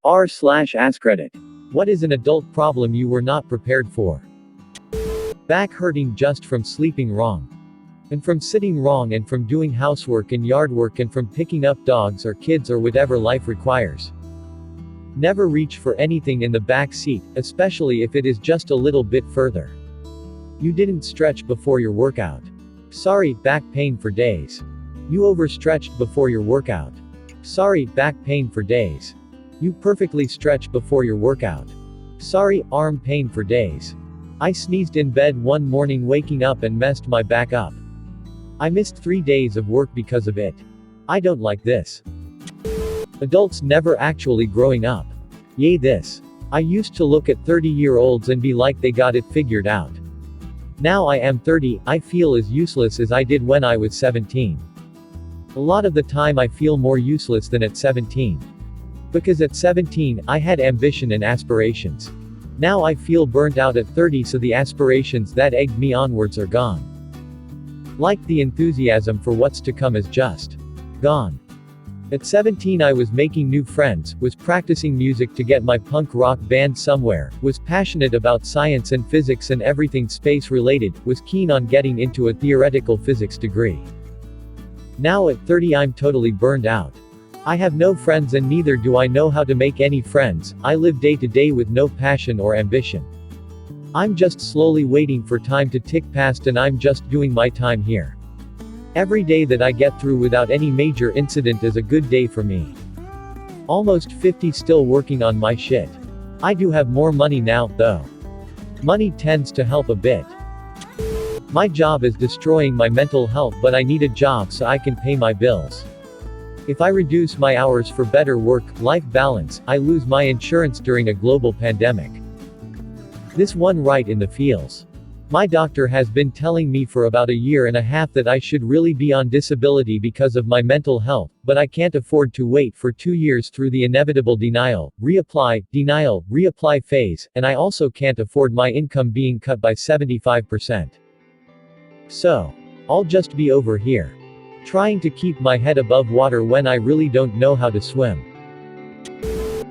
r/AskReddit. What is an adult problem you were not prepared for? Back hurting just from sleeping wrong. And from sitting wrong and from doing housework and yard work and from picking up dogs or kids or whatever life requires. Never reach for anything in the back seat, especially if it is just a little bit further. You didn't stretch before your workout. Sorry, back pain for days. You overstretched before your workout. Sorry, back pain for days. You perfectly stretched before your workout. Sorry, arm pain for days. I sneezed in bed one morning waking up and messed my back up. I missed 3 days of work because of it. I don't like this. Adults never actually growing up. Yay this. I used to look at 30-year-olds and be like they got it figured out. Now I am 30, I feel as useless as I did when I was 17. A lot of the time I feel more useless than at 17. Because at 17, I had ambition and aspirations. Now I feel burnt out at 30, so the aspirations that egged me onwards are gone. Like the enthusiasm for what's to come is just gone. At 17 I was making new friends, was practicing music to get my punk rock band somewhere, was passionate about science and physics and everything space related, was keen on getting into a theoretical physics degree. Now at 30 I'm totally burned out. I have no friends and neither do I know how to make any friends. I live day to day with no passion or ambition. I'm just slowly waiting for time to tick past and I'm just doing my time here. Every day that I get through without any major incident is a good day for me. Almost 50 still working on my shit. I do have more money now, though. Money tends to help a bit. My job is destroying my mental health, but I need a job so I can pay my bills. If I reduce my hours for better work-life balance, I lose my insurance during a global pandemic. This one right in the feels. My doctor has been telling me for about a year and a half that I should really be on disability because of my mental health, but I can't afford to wait for 2 years through the inevitable denial, reapply phase, and I also can't afford my income being cut by 75%. So, I'll just be over here, trying to keep my head above water when I really don't know how to swim.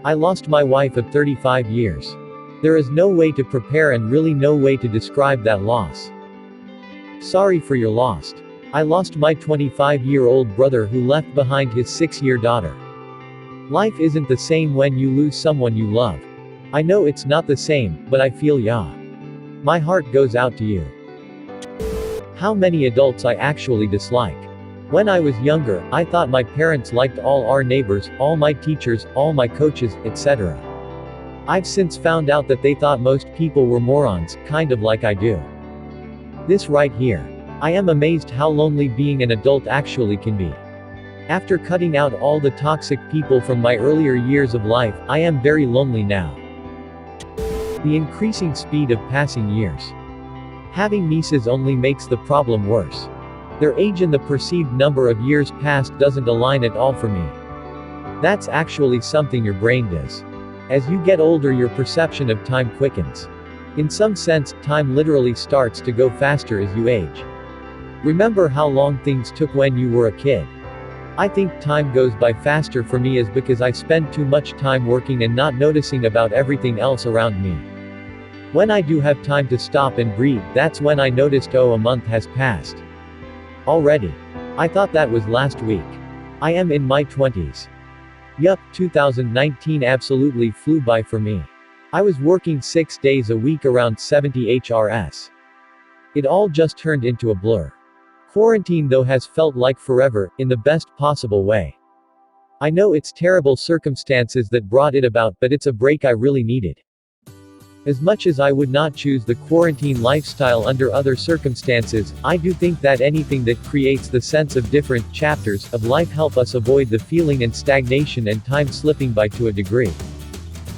I lost my wife of 35 years. There is no way to prepare and really no way to describe that loss. Sorry for your loss. I lost my 25-year-old brother who left behind his 6-year daughter. Life isn't the same when you lose someone you love. I know it's not the same, but I feel ya. My heart goes out to you. How many adults I actually dislike. When I was younger, I thought my parents liked all our neighbors, all my teachers, all my coaches, etc. I've since found out that they thought most people were morons, kind of like I do. This right here. I am amazed how lonely being an adult actually can be. After cutting out all the toxic people from my earlier years of life, I am very lonely now. The increasing speed of passing years. Having nieces only makes the problem worse. Their age and the perceived number of years passed doesn't align at all for me. That's actually something your brain does. As you get older, your perception of time quickens. In some sense, time literally starts to go faster as you age. Remember how long things took when you were a kid? I think time goes by faster for me is because I spend too much time working and not noticing about everything else around me. When I do have time to stop and breathe, that's when I noticed, oh, a month has passed already. I thought that was last week. I am in my 20s. Yup, 2019 absolutely flew by for me. I was working 6 days a week around 70 HRS. It all just turned into a blur. Quarantine though has felt like forever, in the best possible way. I know it's terrible circumstances that brought it about, but it's a break I really needed. As much as I would not choose the quarantine lifestyle under other circumstances, I do think that anything that creates the sense of different chapters of life help us avoid the feeling and stagnation and time slipping by to a degree.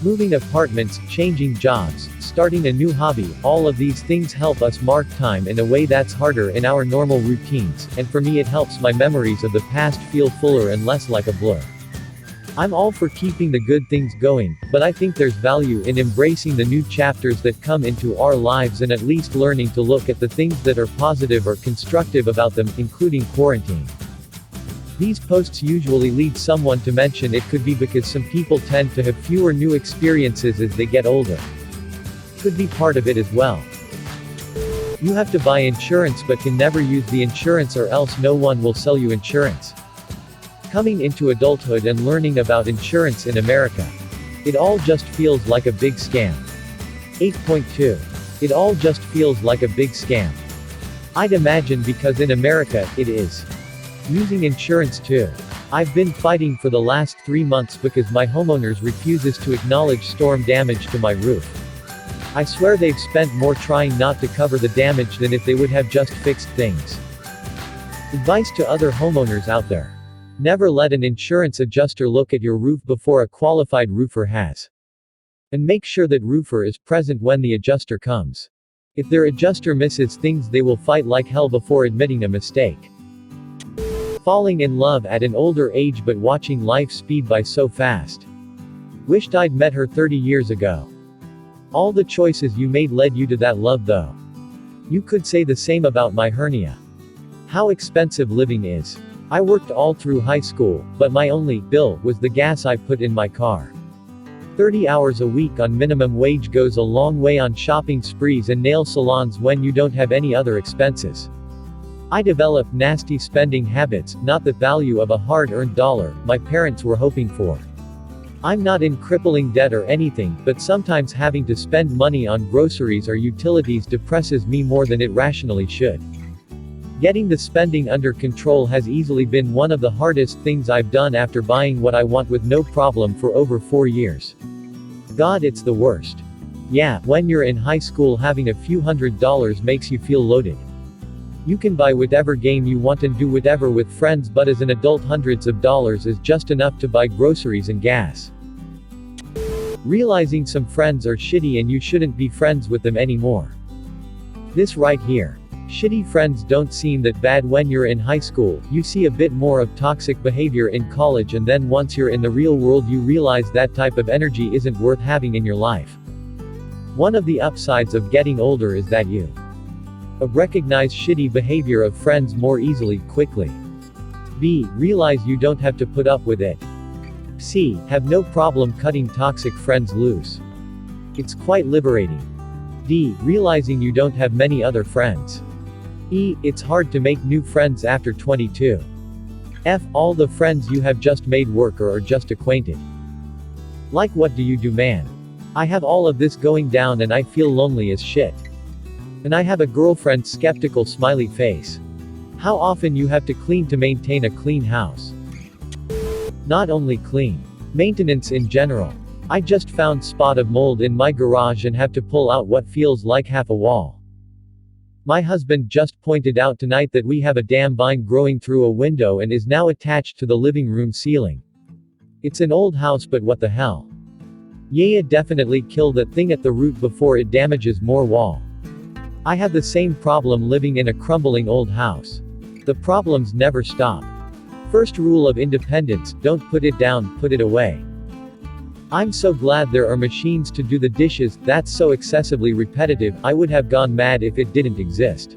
Moving apartments, changing jobs, starting a new hobby, all of these things help us mark time in a way that's harder in our normal routines, and for me it helps my memories of the past feel fuller and less like a blur. I'm all for keeping the good things going, but I think there's value in embracing the new chapters that come into our lives and at least learning to look at the things that are positive or constructive about them, including quarantine. These posts usually lead someone to mention it could be because some people tend to have fewer new experiences as they get older. Could be part of it as well. You have to buy insurance but can never use the insurance or else no one will sell you insurance. Coming into adulthood and learning about insurance in America. It all just feels like a big scam. 8.2. It all just feels like a big scam. I'd imagine because in America, it is. Using insurance too. I've been fighting for the last 3 months because my homeowners refuses to acknowledge storm damage to my roof. I swear they've spent more trying not to cover the damage than if they would have just fixed things. Advice to other homeowners out there. Never let an insurance adjuster look at your roof before a qualified roofer has. And make sure that roofer is present when the adjuster comes. If their adjuster misses things, they will fight like hell before admitting a mistake. Falling in love at an older age but watching life speed by so fast. Wished I'd met her 30 years ago. All the choices you made led you to that love though. You could say the same about my hernia. How expensive living is. I worked all through high school, but my only bill was the gas I put in my car. 30 hours a week on minimum wage goes a long way on shopping sprees and nail salons when you don't have any other expenses. I developed nasty spending habits, not the value of a hard-earned dollar my parents were hoping for. I'm not in crippling debt or anything, but sometimes having to spend money on groceries or utilities depresses me more than it rationally should. Getting the spending under control has easily been one of the hardest things I've done after buying what I want with no problem for over 4 years. God, it's the worst. Yeah, when you're in high school having a few $100s makes you feel loaded. You can buy whatever game you want and do whatever with friends, but as an adult hundreds of dollars is just enough to buy groceries and gas. Realizing some friends are shitty and you shouldn't be friends with them anymore. This right here. Shitty friends don't seem that bad when you're in high school, you see a bit more of toxic behavior in college, and then once you're in the real world you realize that type of energy isn't worth having in your life. One of the upsides of getting older is that you recognize shitty behavior of friends more easily, quickly. B. Realize you don't have to put up with it. C. Have no problem cutting toxic friends loose. It's quite liberating. D. Realizing you don't have many other friends. E. It's hard to make new friends after 22. F. All the friends you have just made work or are just acquainted. Like, what do you do, man? I have all of this going down and I feel lonely as shit. And I have a girlfriend, skeptical smiley face. How often you have to clean to maintain a clean house? Not only clean. Maintenance in general. I just found spot of mold in my garage and have to pull out what feels like half a wall. My husband just pointed out tonight that we have a damn vine growing through a window and is now attached to the living room ceiling. It's an old house, but what the hell? Yeah, definitely kill that thing at the root before it damages more wall. I have the same problem living in a crumbling old house. The problems never stop. First rule of independence, don't put it down, put it away. I'm so glad there are machines to do the dishes. That's so excessively repetitive, I would have gone mad if it didn't exist.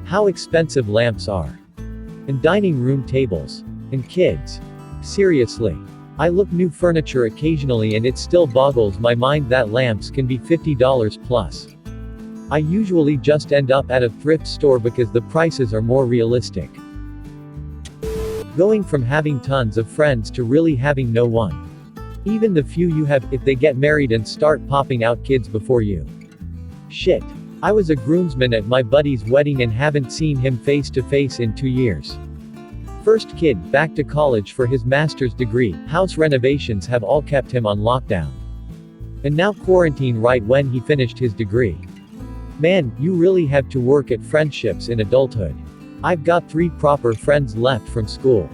How expensive lamps are. And dining room tables. And kids. Seriously. I look new furniture occasionally and it still boggles my mind that lamps can be $50 plus. I usually just end up at a thrift store because the prices are more realistic. Going from having tons of friends to really having no one. Even the few you have, if they get married and start popping out kids before you. Shit. I was a groomsman at my buddy's wedding and haven't seen him face to face in 2 years. First kid, back to college for his master's degree, house renovations have all kept him on lockdown. And now quarantine right when he finished his degree. Man, you really have to work at friendships in adulthood. I've got 3 proper friends left from school.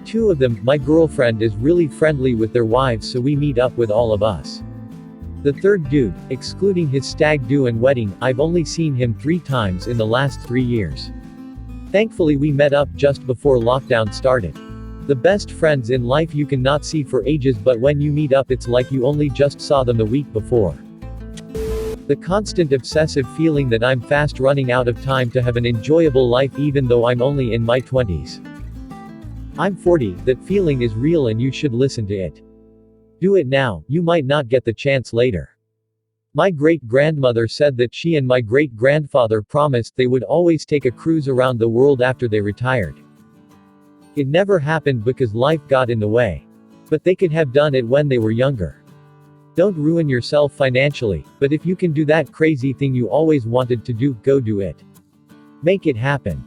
2 of them, my girlfriend is really friendly with their wives, so we meet up with all of us. The 3rd dude, excluding his stag do and wedding, I've only seen him 3 times in the last 3 years. Thankfully we met up just before lockdown started. The best friends in life you can not see for ages, but when you meet up it's like you only just saw them the week before. The constant obsessive feeling that I'm fast running out of time to have an enjoyable life even though I'm only in my 20s. I'm 40, that feeling is real and you should listen to it. Do it now, you might not get the chance later. My great-grandmother said that she and my great-grandfather promised they would always take a cruise around the world after they retired. It never happened because life got in the way. But they could have done it when they were younger. Don't ruin yourself financially, but if you can do that crazy thing you always wanted to do, go do it. Make it happen.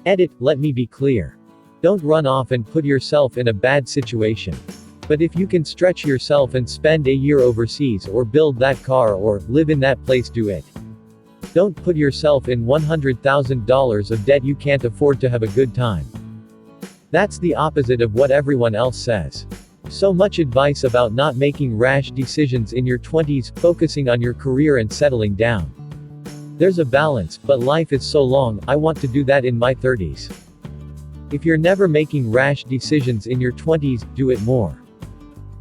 Edit, let me be clear. Don't run off and put yourself in a bad situation. But if you can stretch yourself and spend a year overseas or build that car or live in that place, do it. Don't put yourself in $100,000 of debt you can't afford to have a good time. That's the opposite of what everyone else says. So much advice about not making rash decisions in your 20s, focusing on your career and settling down. There's a balance, but life is so long, I want to do that in my 30s. If you're never making rash decisions in your 20s, do it more.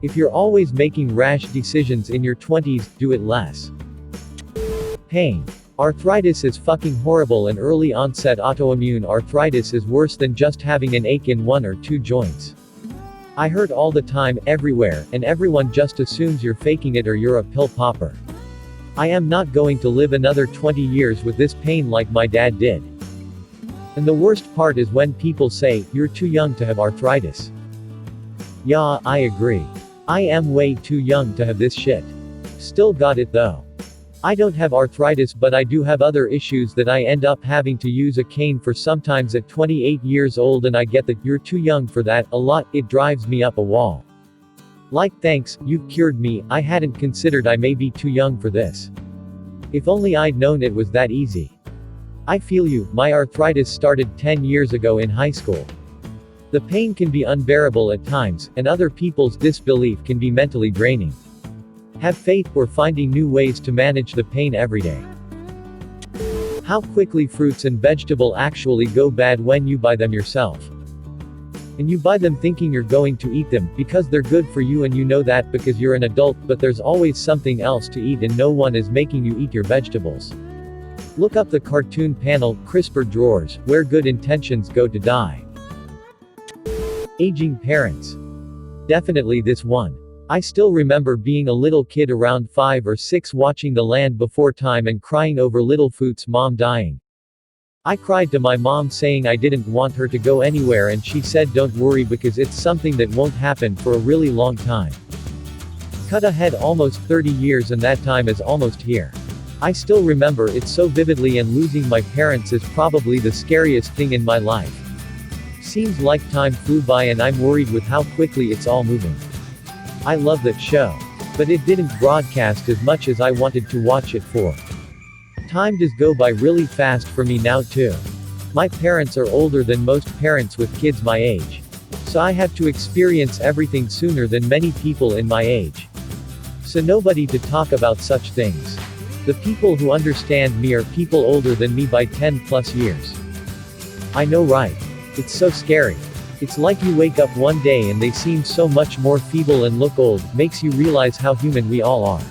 If you're always making rash decisions in your 20s, do it less. Pain. Arthritis is fucking horrible, and early onset autoimmune arthritis is worse than just having an ache in one or two joints. I hurt all the time, everywhere, and everyone just assumes you're faking it or you're a pill popper. I am not going to live another 20 years with this pain like my dad did. And the worst part is when people say, you're too young to have arthritis. Yeah, I agree. I am way too young to have this shit. Still got it though. I don't have arthritis, but I do have other issues that I end up having to use a cane for sometimes at 28 years old, and I get that you're too young for that a lot. It drives me up a wall. Like, thanks, you've cured me, I hadn't considered I may be too young for this. If only I'd known it was that easy. I feel you, my arthritis started 10 years ago in high school. The pain can be unbearable at times, and other people's disbelief can be mentally draining. Have faith, we're finding new ways to manage the pain every day. How quickly fruits and vegetables actually go bad when you buy them yourself. And you buy them thinking you're going to eat them, because they're good for you and you know that because you're an adult, but there's always something else to eat and no one is making you eat your vegetables. Look up the cartoon panel, Crisper Drawers, where good intentions go to die. Aging parents. Definitely this one. I still remember being a little kid around 5 or 6 watching The Land Before Time and crying over Littlefoot's mom dying. I cried to my mom saying I didn't want her to go anywhere, and she said don't worry because it's something that won't happen for a really long time. Cut ahead almost 30 years and that time is almost here. I still remember it so vividly, and losing my parents is probably the scariest thing in my life. Seems like time flew by and I'm worried with how quickly it's all moving. I love that show. But it didn't broadcast as much as I wanted to watch it for. Time does go by really fast for me now too. My parents are older than most parents with kids my age. So I have to experience everything sooner than many people in my age. So nobody to talk about such things. The people who understand me are people older than me by 10 plus years. I know, right? It's so scary. It's like you wake up one day and they seem so much more feeble and look old, makes you realize how human we all are.